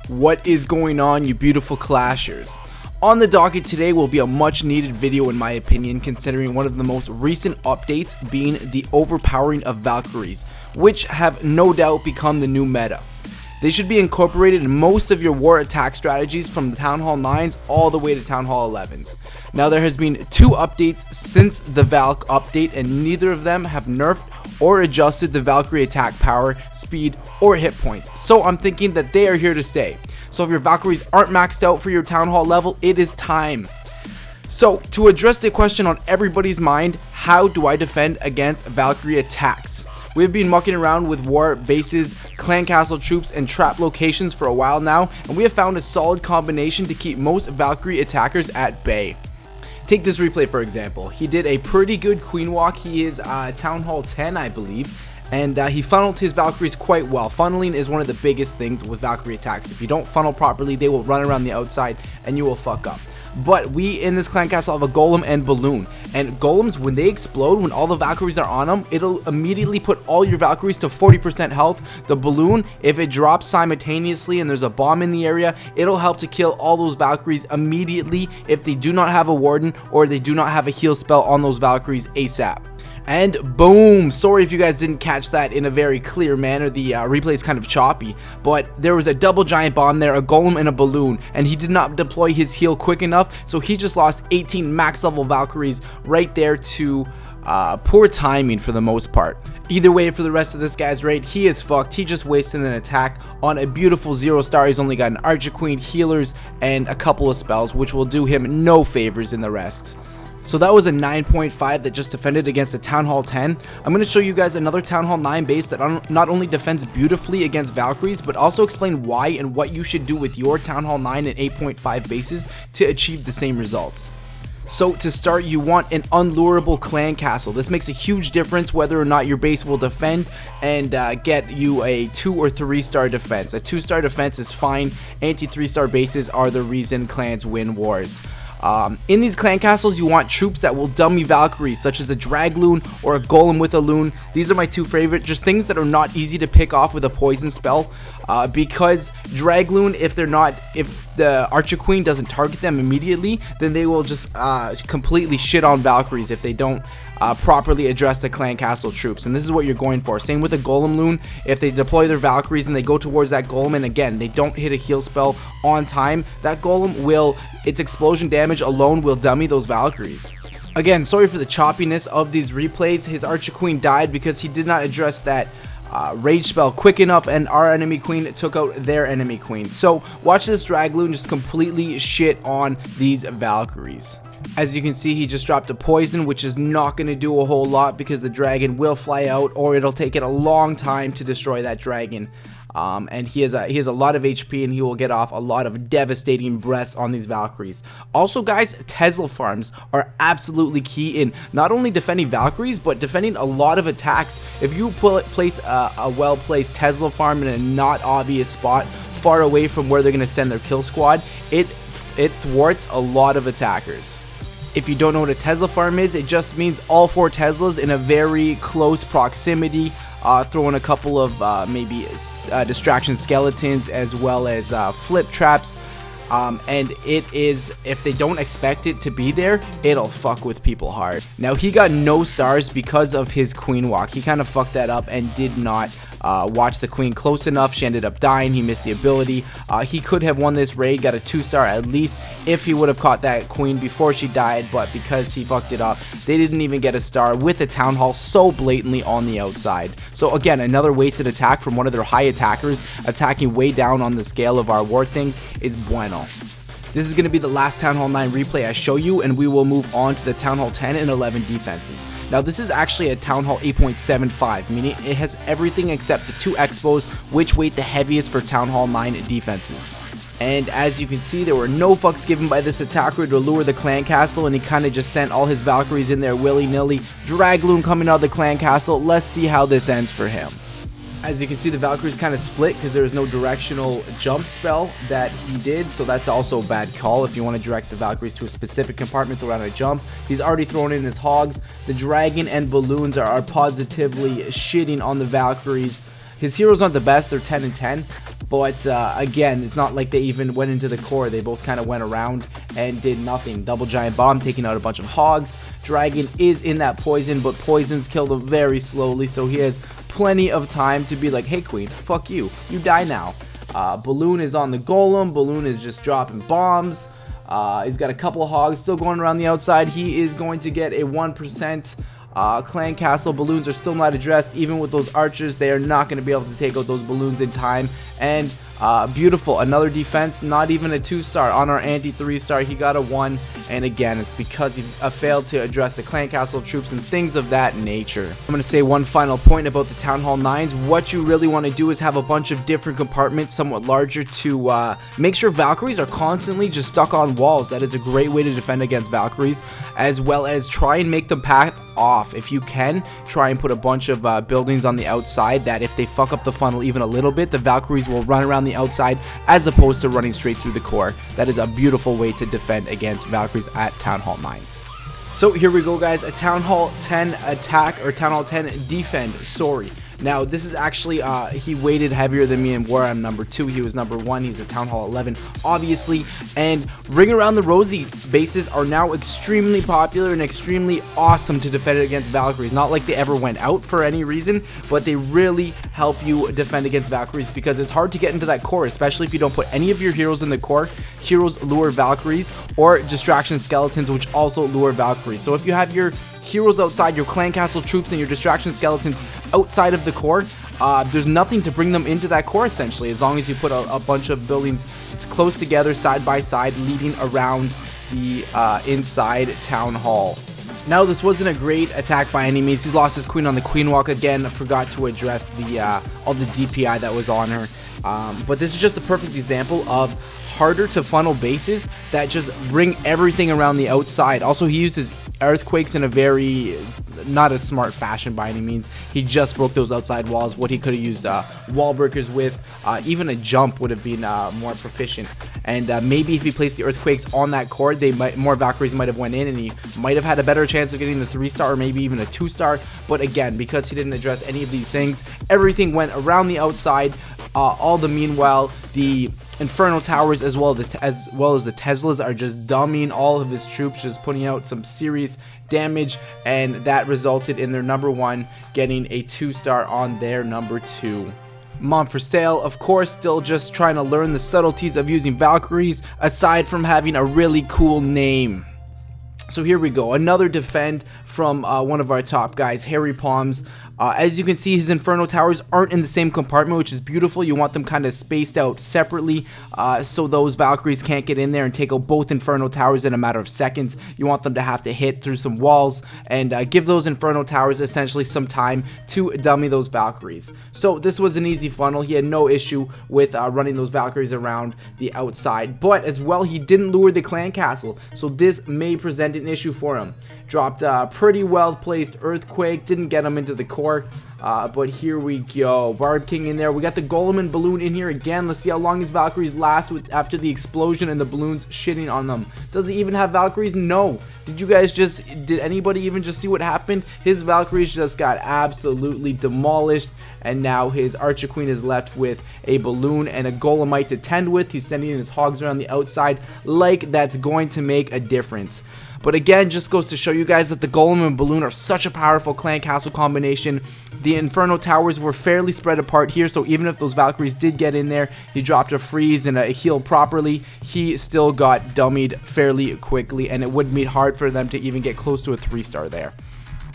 What is going on, you beautiful clashers? On the docket today will be a much needed video in my opinion, considering one of the most recent updates being the overpowering of Valkyries, which have no doubt become the new meta. They should be incorporated in most of your war attack strategies from the Town Hall 9s all the way to Town Hall 11s. Now there has been 2 updates since the Valk update, and neither of them have nerfed or adjusted the Valkyrie attack power, speed, or hit points. So I'm thinking that they are here to stay. So if your Valkyries aren't maxed out for your Town Hall level, it is time. So to address the question on everybody's mind, how do I defend against Valkyrie attacks? We've been mucking around with war bases, clan castle troops, and trap locations for a while now, and we have found a solid combination to keep most Valkyrie attackers at bay. Take this replay for example. He did a pretty good queen walk. He is Town Hall 10, I believe, and he funneled his Valkyries quite well. Funneling is one of the biggest things with Valkyrie attacks. If you don't funnel properly, they will run around the outside and you will fuck up. But we in this clan castle have a golem and balloon, and golems, when they explode, when all the Valkyries are on them, it'll immediately put all your Valkyries to 40% health. The balloon, if it drops simultaneously and there's a bomb in the area, it'll help to kill all those Valkyries immediately if they do not have a warden or they do not have a heal spell on those Valkyries ASAP. And boom! Sorry if you guys didn't catch that in a very clear manner. The replay is kind of choppy, but there was a double giant bomb there, a golem and a balloon, and he did not deploy his heal quick enough, so he just lost 18 max level Valkyries right there to poor timing for the most part. Either way, for the rest of this guy's raid, he is fucked. He just wasted an attack on a beautiful 0-star. He's only got an Archer Queen, healers, and a couple of spells, which will do him no favors in the rest. So that was a 9.5 that just defended against a Town Hall 10. I'm going to show you guys another Town Hall 9 base that not only defends beautifully against Valkyries, but also explain why and what you should do with your Town Hall 9 and 8.5 bases to achieve the same results. So to start, you want an unlurable clan castle. This makes a huge difference whether or not your base will defend and get you a 2 or 3-star defense. A 2-star defense is fine. Anti-3-star bases are the reason clans win wars. In these clan castles, you want troops that will dummy Valkyries, such as a drag loon or a golem with a loon. These are my 2 favorite, just things that are not easy to pick off with a poison spell, because drag loon, if the Archer Queen doesn't target them immediately, then they will just completely shit on Valkyries if they don't properly address the clan castle troops, and this is what you're going for. Same with a golem loon. If they deploy their Valkyries and they go towards that golem, and again they don't hit a heal spell on time, that golem will, its explosion damage alone will dummy those Valkyries. Again, sorry for the choppiness of these replays. His Archer Queen died because he did not address that rage spell quick enough, and our enemy queen took out their enemy queen. So watch this drag loon just completely shit on these Valkyries. As you can see, he just dropped a poison, which is not going to do a whole lot because the dragon will fly out, or it'll take it a long time to destroy that dragon. And he has a lot of HP, and he will get off a lot of devastating breaths on these Valkyries. Also guys, Th11 farms are absolutely key in not only defending Valkyries, but defending a lot of attacks. If you place a well-placed Th11 farm in a not obvious spot, far away from where they're going to send their kill squad, it thwarts a lot of attackers. If you don't know what a Th11 farm is, it just means all 4 Teslas in a very close proximity, throw in a couple of maybe distraction skeletons as well as flip traps, and it is, if they don't expect it to be there, it'll fuck with people hard. Now he got no stars because of his queen walk. He kind of fucked that up and did not watch the queen close enough. She ended up dying. He missed the ability. He could have won this raid, got a 2-star at least if he would have caught that queen before she died, but because he fucked it up, they didn't even get a star with a Town Hall so blatantly on the outside. So again, another wasted attack from one of their high attackers. Attacking way down on the scale of our war things is bueno. This is going to be the last Town Hall 9 replay I show you, and we will move on to the Town Hall 10 and 11 defenses. Now this is actually a Town Hall 8.75, meaning it has everything except the 2 expos, which weight the heaviest for Town Hall 9 defenses. And as you can see, there were no fucks given by this attacker to lure the clan castle, and he kind of just sent all his Valkyries in there willy-nilly. Drag loon coming out of the clan castle. Let's see how this ends for him. As you can see, the Valkyries kind of split because there was no directional jump spell that he did, so that's also a bad call. If you want to direct the Valkyries to a specific compartment, throw out a jump. He's already thrown in his hogs. The dragon and balloons are positively shitting on the Valkyries. His heroes aren't the best, they're 10 and 10, but again, it's not like they even went into the core. They both kind of went around and did nothing. Double giant bomb taking out a bunch of hogs. Dragon is in that poison, but poisons kill them very slowly, so he has plenty of time to be like, hey queen, fuck you, you die now. Balloon is on the golem. Balloon is just dropping bombs. He's got a couple of hogs still going around the outside. He is going to get a 1% clan castle. Balloons are still not addressed. Even with those archers, they are not going to be able to take out those balloons in time. And beautiful, another defense, not even a 2-star on our anti 3-star. He got a 1, and again, it's because he failed to address the clan castle troops and things of that nature. I'm going to say one final point about the Town Hall 9s. What you really want to do is have a bunch of different compartments, somewhat larger, to make sure Valkyries are constantly just stuck on walls. That is a great way to defend against Valkyries, as well as try and make them path off. If you can, try and put a bunch of buildings on the outside that if they fuck up the funnel even a little bit, the Valkyries will run around the outside as opposed to running straight through the core. That is a beautiful way to defend against Valkyries at Town Hall 9. So here we go, guys. A Town Hall 10 attack, or Town Hall 10 defend, sorry. Now, this is actually, he weighted heavier than me in war. I'm number 2. He was number 1. He's a Town Hall 11, obviously. And Ring Around the Rosie bases are now extremely popular and extremely awesome to defend against Valkyries. Not like they ever went out for any reason, but they really help you defend against Valkyries because it's hard to get into that core, especially if you don't put any of your heroes in the core. Heroes lure Valkyries, or distraction skeletons, which also lure Valkyries. So if you have your heroes outside, your clan castle troops, and your distraction skeletons outside of the core, there's nothing to bring them into that core, essentially, as long as you put a bunch of buildings close together, side by side, leading around the inside Town Hall. Now, this wasn't a great attack by any means. He's lost his queen on the queen walk again. I forgot to address the all the DPI that was on her. But this is just a perfect example of harder to funnel bases that just bring everything around the outside. Also, he uses earthquakes in a very not a smart fashion by any means. He just broke those outside walls. What he could have used wall breakers with, even a jump would have been more proficient. And maybe if he placed the earthquakes on that core, more Valkyries might have went in, and he might have had a better chance of getting the 3-star or maybe even a 2-star. But again, because he didn't address any of these things, everything went around the outside. All the meanwhile, the Inferno Towers as well as the Teslas are just dumbing all of his troops, just putting out some serious damage, and that resulted in their number 1 getting a 2-star on their number 2. Mom for Sale, of course, still just trying to learn the subtleties of using Valkyries, aside from having a really cool name. So here we go, another defend from one of our top guys, Harry Palms. As you can see, his Inferno Towers aren't in the same compartment, which is beautiful. You want them kind of spaced out separately so those Valkyries can't get in there and take out both Inferno Towers in a matter of seconds. You want them to have to hit through some walls and give those Inferno Towers essentially some time to dummy those Valkyries. So this was an easy funnel. He had no issue with running those Valkyries around the outside, but as well, he didn't lure the clan castle, so this may present an issue for him. Dropped a pretty well placed earthquake, didn't get him into the core, but here we go. Barb King in there. We got the Golem and Balloon in here again. Let's see how long his Valkyries last after the explosion and the balloons shitting on them. Does he even have Valkyries? No. Did anybody even just see what happened? His Valkyries just got absolutely demolished, and now his Archer Queen is left with a Balloon and a Golemite to tend with. He's sending in his hogs around the outside like that's going to make a difference. But again, just goes to show you guys that the Golem and Balloon are such a powerful clan castle combination. The Inferno Towers were fairly spread apart here, so even if those Valkyries did get in there, he dropped a freeze and a heal properly, he still got dummied fairly quickly, and it would be hard for them to even get close to a 3-star there.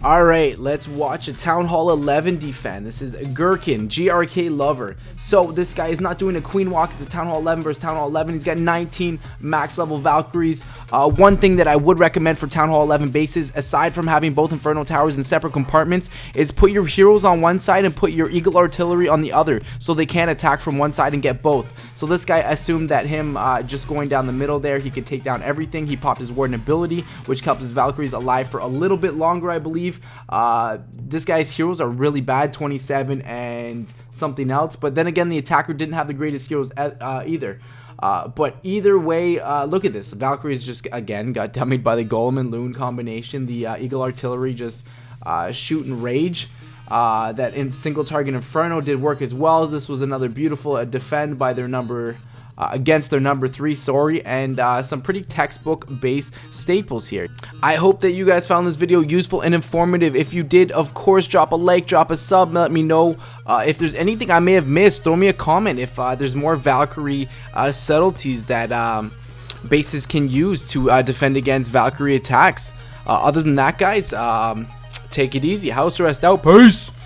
Alright, let's watch a Town Hall 11 defend. This is Gherkin, GRK Lover. So this guy is not doing a Queen Walk. It's a Town Hall 11 versus Town Hall 11. He's got 19 max level Valkyries. One thing that I would recommend for Town Hall 11 bases, aside from having both Inferno Towers in separate compartments, is put your heroes on one side and put your Eagle Artillery on the other, so they can attack from one side and get both. So this guy assumed that him just going down the middle there, he could take down everything. He popped his Warden ability, which kept his Valkyries alive for a little bit longer, I believe. This guy's heroes are really bad, 27 and something else, but then again, the attacker didn't have the greatest heroes either. But either way, look at this. Valkyries just again got dummied by the Golem and Loon combination. The Eagle Artillery just shooting rage. that in single target Inferno did work as well. This was another beautiful defend by their number against their number 3, and some pretty textbook based staples here. I hope that you guys found this video useful and informative. If you did, of course, drop a like, drop a sub, let me know if there's anything I may have missed. Throw me a comment if there's more Valkyrie subtleties that bases can use to defend against Valkyrie attacks. Other than that, guys, take it easy. Houseurrest out. Peace.